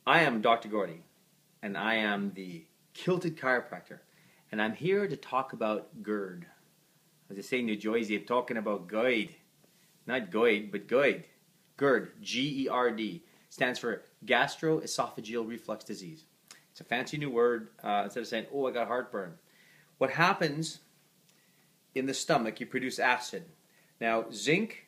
I am Dr. Gordy, and I am the Kilted Chiropractor, and I'm here to talk about GERD. As I say in New Jersey, I'm talking about GERD. Not GERD, but GERD. GERD, G-E-R-D, stands for Gastro Esophageal Reflux disease. It's a fancy new word. Instead of saying, oh, I got heartburn. What happens in the stomach, you produce acid. Now, zinc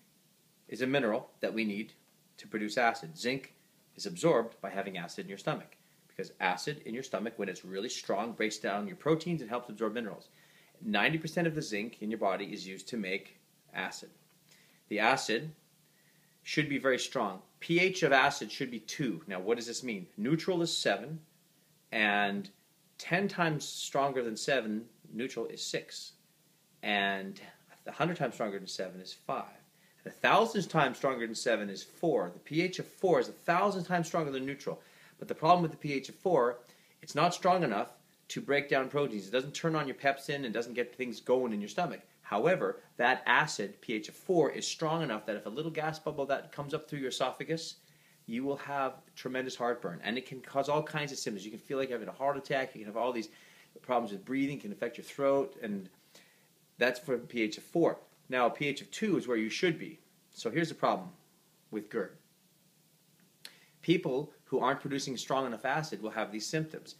is a mineral that we need to produce acid. Zinc is absorbed by having acid in your stomach, because acid in your stomach, when it's really strong, breaks down your proteins and helps absorb minerals. 90% of the zinc in your body is used to make acid. The acid should be very strong. pH of acid should be 2. Now, what does this mean? Neutral is 7, and 10 times stronger than 7, neutral, is 6. And 100 times stronger than 7 is 5. 1,000 times stronger than 7 is 4. The pH of 4 is 1,000 times stronger than neutral. But the problem with the pH of 4, it's not strong enough to break down proteins. It doesn't turn on your pepsin and doesn't get things going in your stomach. However, that acid, pH of 4, is strong enough that if a little gas bubble that comes up through your esophagus, you will have tremendous heartburn. And it can cause all kinds of symptoms. You can feel like you're having a heart attack. You can have all these problems with breathing. It can affect your throat. And that's for pH of 4. Now, pH of 2 is where you should be. So here's the problem with GERD. People who aren't producing strong enough acid will have these symptoms.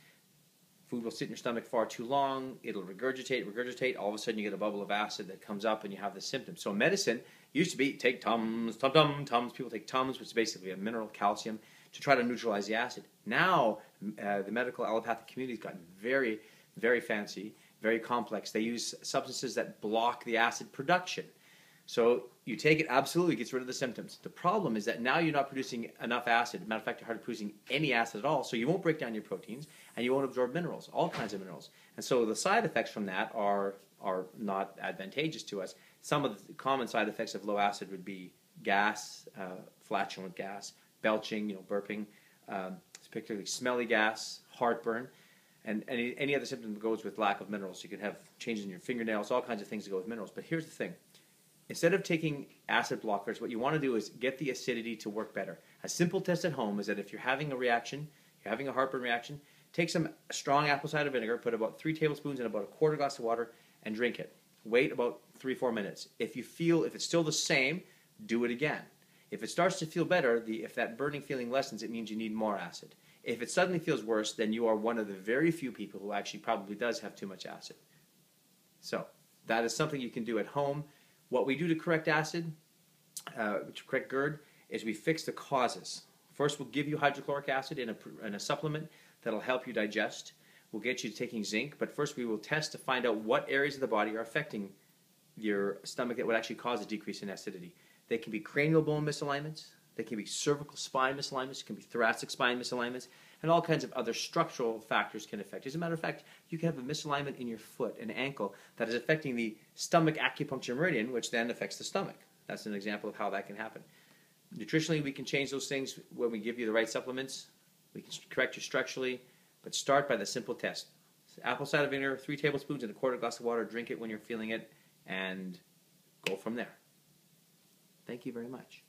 Food will sit in your stomach far too long. It'll regurgitate. All of a sudden, you get a bubble of acid that comes up and you have the symptoms. So medicine used to be take Tums. People take Tums, which is basically a mineral, calcium, to try to neutralize the acid. Now, the medical allopathic community has gotten very, very fancy, very complex. They use substances that block the acid production. So you take it, absolutely gets rid of the symptoms. The problem is that now you're not producing enough acid. Matter of fact, you're hardly producing any acid at all, so you won't break down your proteins, and you won't absorb minerals, all kinds of minerals. And so the side effects from that are not advantageous to us. Some of the common side effects of low acid would be gas, flatulent gas, belching, burping, particularly smelly gas, heartburn, and any other symptom that goes with lack of minerals. You can have changes in your fingernails, all kinds of things that go with minerals. But here's the thing. Instead of taking acid blockers, what you want to do is get the acidity to work better. A simple test at home is that if you're having a reaction, you're having a heartburn reaction, take some strong apple cider vinegar, put about 3 tablespoons in about a quarter glass of water, and drink it. Wait about 3-4 minutes. If it's still the same, do it again. If it starts to feel better, if that burning feeling lessens, it means you need more acid. If it suddenly feels worse, then you are one of the very few people who actually probably does have too much acid. So that is something you can do at home. What we do to correct acid, to correct GERD, is we fix the causes. First, we'll give you hydrochloric acid in a supplement that will help you digest. We'll get you taking zinc, but first we will test to find out what areas of the body are affecting your stomach that would actually cause a decrease in acidity. They can be cranial bone misalignments, they can be cervical spine misalignments, it can be thoracic spine misalignments, and all kinds of other structural factors can affect. As a matter of fact, you can have a misalignment in your foot, an ankle, that is affecting the stomach acupuncture meridian, which then affects the stomach. That's an example of how that can happen. Nutritionally, we can change those things when we give you the right supplements. We can correct you structurally, but start by the simple test. Apple cider vinegar, 3 tablespoons in a quarter glass of water, drink it when you're feeling it, and go from there. Thank you very much.